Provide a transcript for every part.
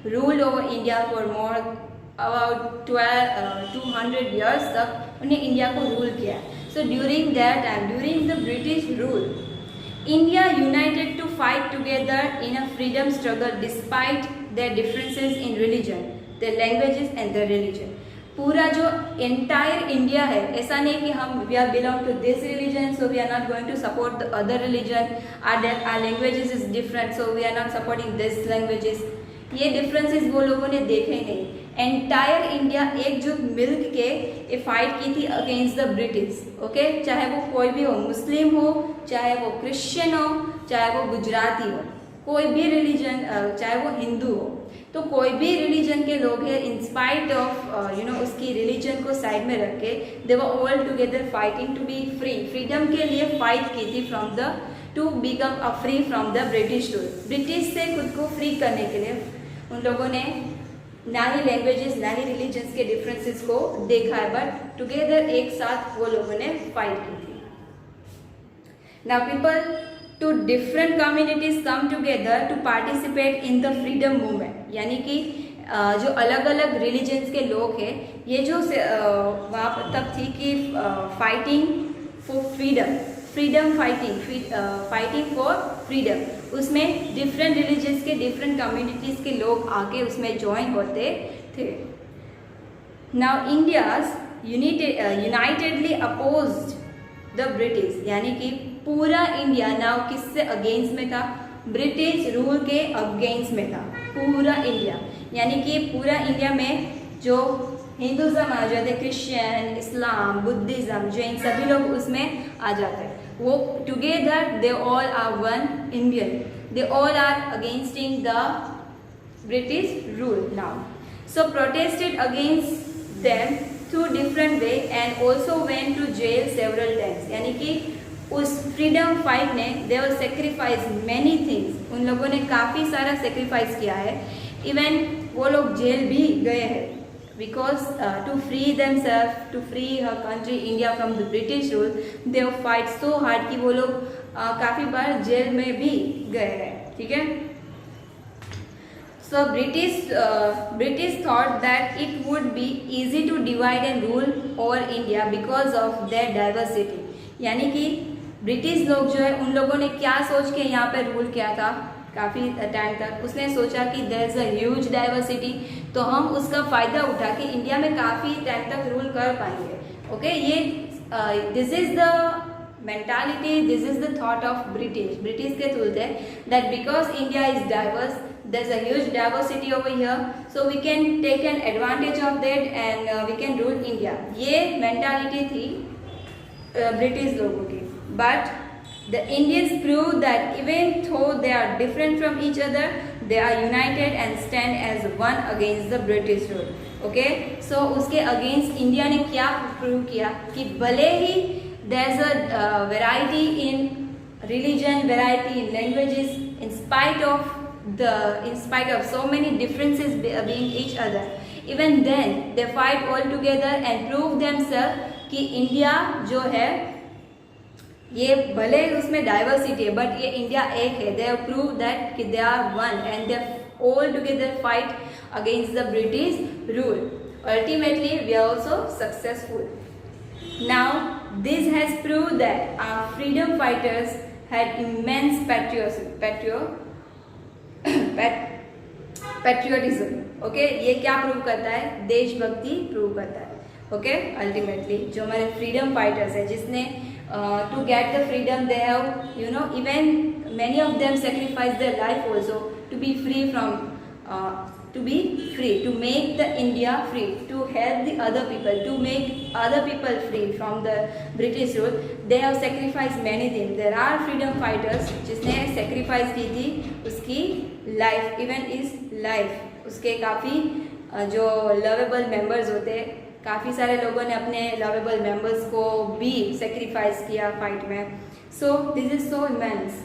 Rule over India for more about 200 years तक उन्हें India को रूल किया। So during that time, during the British rule, India united to fight together in a freedom struggle despite their differences in religion, their languages and their religion. पूरा जो entire India है, ऐसा नहीं कि हम we are belong to this religion so we are not going to support the other religion, or languages is different so we are not supporting this languages. ये differences वो लोगों ने देखे ही नहीं। एंटायर इंडिया एकजुट मिल के ये फाइट की थी अगेंस्ट द ब्रिटिश। ओके, चाहे वो कोई भी हो, मुस्लिम हो, चाहे वो क्रिश्चियन हो, चाहे वो गुजराती हो, कोई भी रिलीजन, चाहे वो हिंदू हो, तो कोई भी रिलीजन के लोग हैं, इंस्पाइट ऑफ उसकी रिलीजन को साइड में रख के they were all together fighting to be free, freedom के लिए फाइट की थी from the to become a free from the British rule. British से खुद को फ्री करने के लिए उन लोगों ने ना ही लैंग्वेजेस ना ही रिलीजन्स के डिफरेंसेस को देखा है, बट टुगेदर एक साथ वो लोगों ने फाइट की थी। Now people to different communities come together to participate in the freedom movement, यानी कि जो अलग अलग रिलीजन्स के लोग हैं, ये जो वहाँ तब थी कि fighting for freedom, freedom fighting for freedom, उसमें डिफरेंट रिलीजन्स के डिफरेंट कम्युनिटीज़ के लोग आके उसमें ज्वाइन होते थे। Now India's unitedly opposed the British, यानी कि पूरा इंडिया नाउ किससे अगेंस्ट में था? ब्रिटिश रूल के अगेंस्ट में था पूरा इंडिया। यानी कि पूरा इंडिया में जो हिंदुज़म आ जाते, क्रिश्चियन, इस्लाम, बुद्धिज़्म, जैन, सभी लोग उसमें आ जाते हैं। वो together they all are one Indian, they all are againsting the British rule now. So protested against them through different way and also went to jail several times, यानी कि उस फ्रीडम फाइट ने they were sacrifice many things, उन लोगों ने काफ़ी सारा sacrifice किया है। इवन वो लोग जेल भी गए हैं because to free themselves, to free her country India from the British rule, they fight so hard कि वो लोग काफ़ी बार जेल में भी गए हैं। ठीक है, so British thought that it would be easy to divide and rule over India because of their diversity, यानी कि ब्रिटिश लोग जो है, उन लोगों ने क्या सोच के यहाँ पे रूल किया था काफ़ी टाइम तक, उसने सोचा कि there is a huge diversity, तो हम उसका फ़ायदा उठा के इंडिया में काफ़ी टाइम तक रूल कर पाएंगे। ओके, ये this is the mentality, this is the thought of British के थ्रू थे that because India is diverse, there is a huge diversity over here, so we can take an advantage of that and we can rule India. ये mentality थी British लोगों की। But the Indians proved that even though they are different from each other, they are united and stand as one against the British rule. Okay, so उसके against India ने क्या prove किया कि भले ही there is a variety in religion, variety in languages, in spite of so many differences being each other, even then they fight all together and prove themselves कि India जो है, ये भले उसमें डाइवर्सिटी है बट ये इंडिया एक है। दे हैव प्रूव दैट कि they are one and they all together fight against the British rule. Ultimately we are also successful. Now this has prove that our freedom fighters had immense patriotism. Okay, ये क्या prove करता है? देशभक्ति prove करता है। Okay, ultimately जो हमारे freedom fighters है, जिसने to get the freedom they have, even many of them sacrifice their life also to be free from to make the India free, to help the other people, to make other people free from the British rule. They have sacrificed many things. There are freedom fighters जिसने sacrifice की थी उसकी life, even is life, उसके काफ़ी जो lovable members होते हैं, काफ़ी सारे लोगों ने अपने लवेबल मेंबर्स को भी सेक्रीफाइस किया फाइट में। So this is so immense.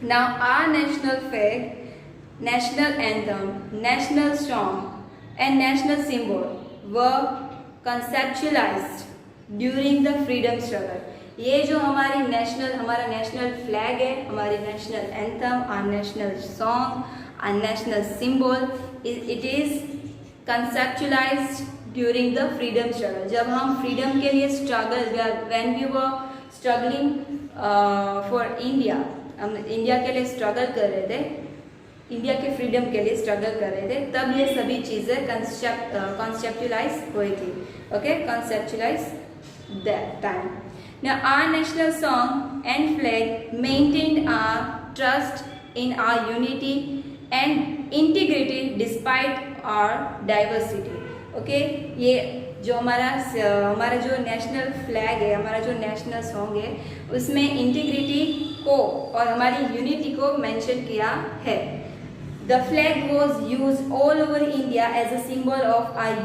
Now our national flag, national anthem, national song and national symbol were conceptualised during the freedom struggle. ये जो हमारा नेशनल फ्लैग है, हमारी national anthem, our national song, our national symbol, it is conceptualised during the freedom struggle. जब हम freedom के लिए struggle, when we were struggling for India, हम इंडिया के लिए स्ट्रगल कर रहे थे, इंडिया के फ्रीडम के लिए स्ट्रगल कर रहे थे, तब ये सभी चीज़ें कॉन्सेप्चुलाइज हुई थी। Okay, conceptualise that time. Now our national song and flag maintained our trust in our unity and integrity despite our diversity. Okay, ये जो हमारा जो नेशनल फ्लैग है, हमारा जो नेशनल सॉन्ग है, उसमें इंटीग्रिटी को और हमारी यूनिटी को मेंशन किया है। The flag was used all over India as a symbol of our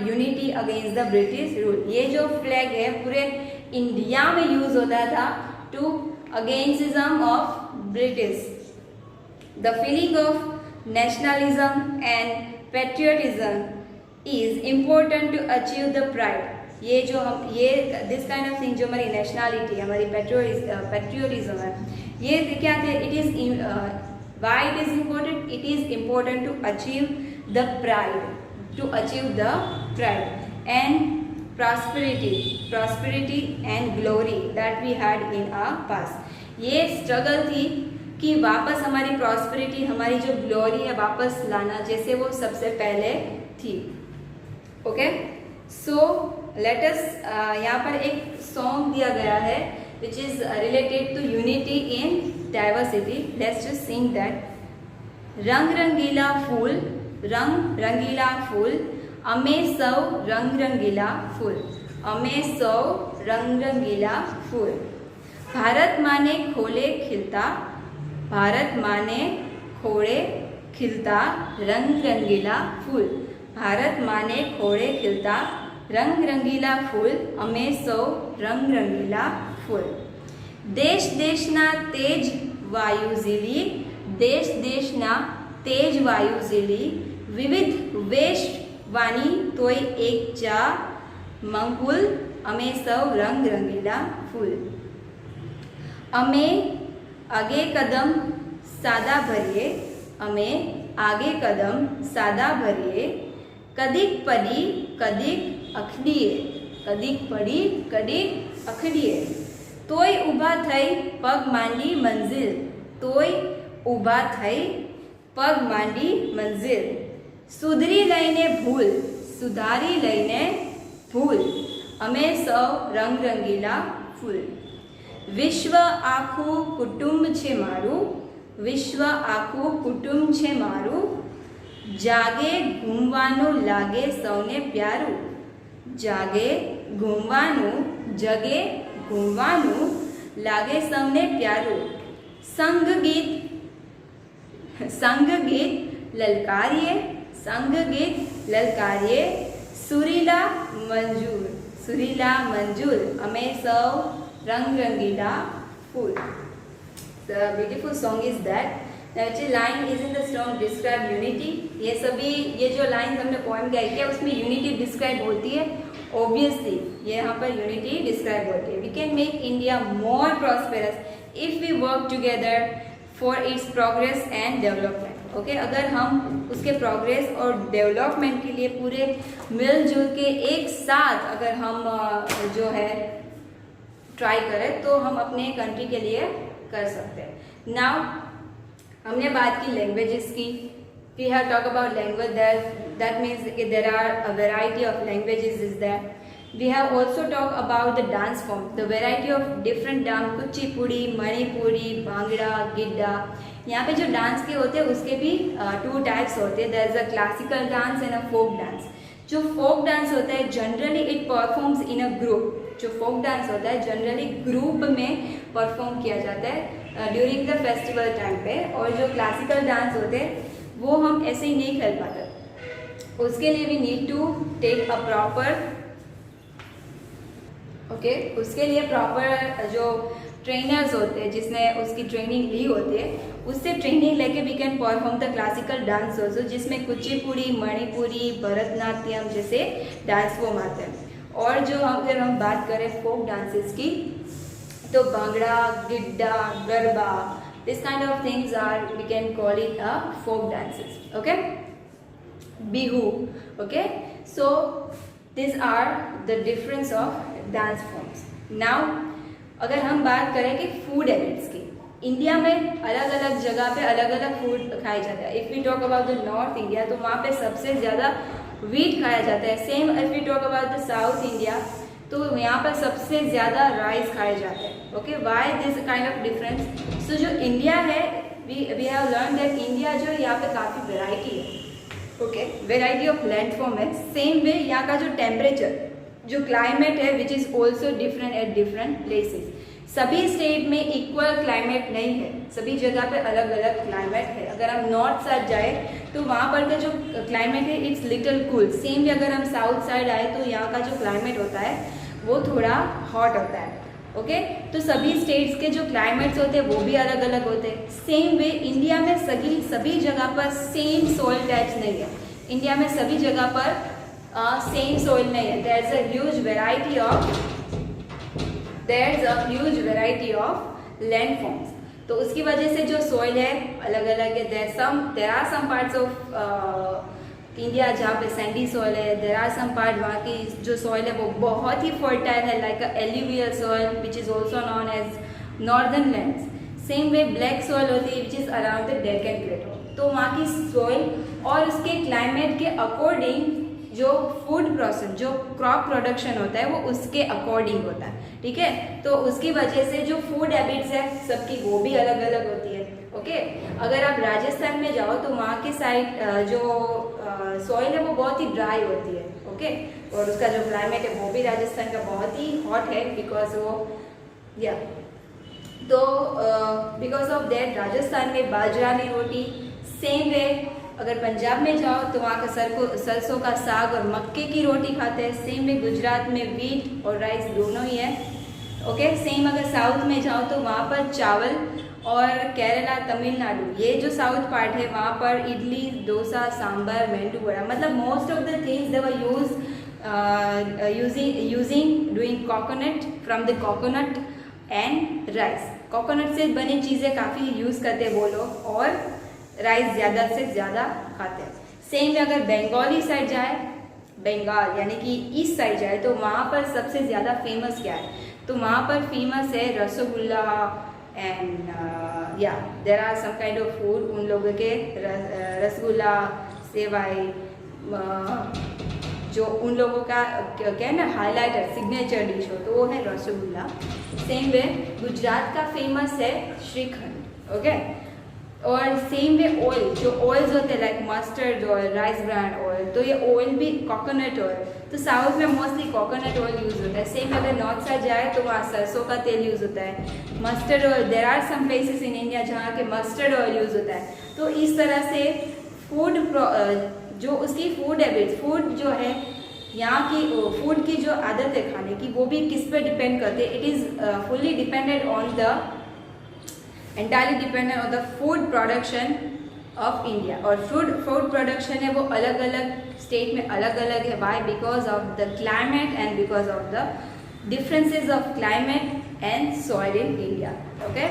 unity against the British rule. ये जो फ्लैग है पूरे इंडिया में यूज होता था to againstism of British. The feeling of nationalism and patriotism is important to achieve the pride. ये जो हम दिस काइंड ऑफ थिंग जो हमारी नेशनलिटी, हमारी पेट्रियटिज्म है, ये क्या थे? It is why it is important? It is important to achieve the pride, to achieve the pride and prosperity and glory that we had in our past. ये struggle थी कि वापस हमारी प्रॉस्पेरिटी, हमारी जो ग्लोरी है वापस लाना, जैसे वो सबसे पहले थी। ओके, सो लेट अस, यहाँ पर एक सॉन्ग दिया गया है which is related to unity in diversity. Let's just sing that. रंग रंगीला फूल, रंग रंगीला फूल, अमे सौ रंग रंगीला फूल, अमे सौ रंग रंगीला फूल। भारत माने खोले खिलता, भारत माने खोड़े खिलता रंग रंगीला फूल, भारत माने खोड़े खिलता रंग रंगीला फूल, अमे सौ रंग रंगीला फूल। देश देशना तेज वायु ઝીલી, देश देशना तेज वायु ઝીલી, विविध वेश वाणी तोय एक चा मंकुल, अमे सौ रंग रंगीला फूल। अमे आगे कदम सादा भरिए, अमे आगे कदम सादा भरिए, कदीक पड़ी कदीक अखड़िए, कदीक पड़ी कदीक अखड़िए, तोय ऊभा थई पग मांडी मंजिल, तोय ऊभा थई पग मांडी मंजिल। सुधरी लईने भूल, सुधारी लईने भूल, अमे सौ रंग रंगीला फूल। विश्व आखू कुटुंब छे मारू, विश्व आखू कुटुंब छे मारू, जागे घूमवानुं लागे सौने प्यारू, जागे घूमवानुं जगे घूमवानुं लागे सौने प्यारू। संग गीत ललकारिए, संग गीत ललकारिए, सुरीला मंजूर, सुरीला मंजूर, अमे सौ रंग रंगीला फूल। The beautiful song is that. Now which line is in the song describe unity? ये सभी ये जो लाइन हमने पोएम गाई किया उसमें यूनिटी डिस्क्राइब होती है। ऑब्वियसली ये यहाँ पर यूनिटी डिस्क्राइब होती है। We can make India more prosperous if we work together for its progress and development. Okay, अगर हम उसके प्रोग्रेस और डेवलपमेंट के लिए पूरे मिलजुल के एक साथ अगर हम जो है ट्राई करें तो हम अपने कंट्री के लिए कर सकते हैं। नाउ हमने बात की लैंग्वेजेस की। We have talk about language, that means there are a variety of languages is there. We have also talk about the dance form, the variety of different dance, Kuchipudi, Manipuri, bhangra, giddha. यहाँ पे जो डांस के होते हैं उसके भी 2 टाइप्स होते हैं। There is a classical dance and a folk dance. जो फोक डांस होता है generally it performs in a group. जो फोक डांस होता है जनरली ग्रुप में परफॉर्म किया जाता है ड्यूरिंग द फेस्टिवल टाइम पे, और जो क्लासिकल डांस होते हैं वो हम ऐसे ही नहीं खेल पाते। उसके लिए we need to take a proper उसके लिए प्रॉपर जो ट्रेनर्स होते हैं जिसने उसकी ट्रेनिंग ली होती है उससे ट्रेनिंग लेके we can perform the classical dance also, जिसमें कुचिपुड़ी, मणिपुरी, भरतनाट्यम जैसे डांस फॉर्म आते हैं। और जो अगर हम बात करें फोक डांसेस की तो bhangra, giddha, garba, this kind of things are we can call it a folk dances. Okay, Bihu. Okay, so these are the difference of dance forms. Now अगर हम बात करें कि फूड हैबिट्स की, इंडिया में अलग अलग जगह पे अलग अलग फूड खाए जाते हैं. If we talk about the north India तो वहाँ पे सबसे ज़्यादा वीट खाया जाता है. Same if we talk about the south India तो यहाँ पर सबसे ज़्यादा राइस खाए जाते हैं. Okay, why this kind of difference? So जो इंडिया है, we have learn that India जो यहाँ पे काफ़ी वेराइटी है. ओके, वेराइटी ऑफ लैंडफॉर्म है. सेम वे यहाँ का जो टेम्परेचर, जो क्लाइमेट है which is also different at different places. सभी स्टेट में इक्वल क्लाइमेट नहीं है, सभी जगह पे अलग अलग क्लाइमेट है. अगर हम नॉर्थ साइड जाए तो वहाँ पर का जो क्लाइमेट है it's little cool. Same way अगर हम साउथ साइड आए तो यहाँ का जो क्लाइमेट होता है वो थोड़ा हॉट होता है. ओके, तो सभी स्टेट्स के जो क्लाइमेट्स होते हैं वो भी अलग अलग होते हैं. सेम वे इंडिया में सभी जगह पर सेम सॉइल टाइप्स नहीं है. इंडिया में सभी जगह पर सेम सॉइल नहीं है. There is a huge variety of landforms. तो उसकी वजह से जो सॉइल है अलग अलग है. There are some parts of India जहाँ पे सैंडी सॉइल है. देयर आर सम पार्ट वहाँ की जो सॉइल है वो बहुत ही फर्टाइल है, like a alluvial soil which is also known as northern lands. Same way black soil होती है which is around the Deccan plateau. तो वहाँ की सॉइल और उसके क्लाइमेट के अकॉर्डिंग जो फूड प्रोसेस, जो क्रॉप प्रोडक्शन होता है वो उसके अकॉर्डिंग होता है. ठीक है, तो उसकी वजह से जो फूड हैबिट्स है सबकी वो भी अलग अलग होती है. ओके, अगर आप राजस्थान में जाओ तो वहाँ के साइड जो सॉइल है वो बहुत ही ड्राई होती है. ओके, और उसका जो क्लाइमेट है वो भी राजस्थान का बहुत ही हॉट है बिकॉज वो या तो बिकॉज ऑफ दैट राजस्थान में बाजरा की रोटी. सेम वे अगर पंजाब में जाओ तो वहाँ का सरसों का साग और मक्के की रोटी खाते हैं. सेम वे गुजरात में वीट और राइस दोनों ही है. ओके, सेम अगर साउथ में जाओ तो वहाँ पर चावल, और केरला, तमिलनाडु, ये जो साउथ पार्ट है वहाँ पर इडली, डोसा, सांभर, मेंदू वड़ा, मतलब most of the things they were using doing coconut from the coconut and rice. Coconut से बनी चीज़ें काफ़ी यूज़ करते हैं वो लोग, और राइस ज़्यादा से ज़्यादा खाते हैं. सेम अगर बंगाली साइड जाए, बंगाल यानी कि ईस्ट साइड जाए तो वहाँ पर सबसे ज़्यादा फेमस क्या है? तो वहाँ पर फेमस है रसगुल्ला एंड या there are some kind of food. उन लोगों के रसगुल्ला, सेवाई, जो उन लोगों का क्या है ना हाईलाइट है, सिग्नेचर डिश हो तो वो है रसगुल्ला. सेम वे गुजरात का फेमस है श्रीखंड. ओके, और सेम वे ऑयल, जो ऑयल्स होते हैं like mustard oil, rice brand oil, तो ये ऑयल भी कोकोनट ऑयल. तो साउथ में मोस्टली कोकोनट ऑयल यूज़ होता है. सेम अगर नॉर्थ साइड जाए तो वहाँ सरसों का तेल यूज़ होता है. Mustard oil, there are some places in India जहाँ के मस्टर्ड ऑयल यूज़ होता है. तो इस तरह से फूड जो उसकी फूड हैबिट्स, फूड जो है यहाँ की फूड की जो आदत है खाने की वो भी किस पे डिपेंड करते हैं? It is fully dependent on the entirely dependent on the food production of India. और food production है वो अलग अलग स्टेट में अलग अलग है. why? Because of the climate and because of the differences of climate and soil in India. Okay,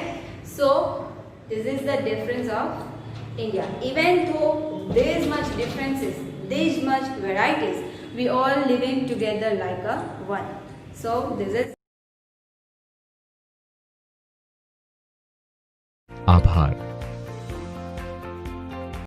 so this is the difference of India. Even though there is much differences, there is much varieties, we all living together like a one. So this is आभार.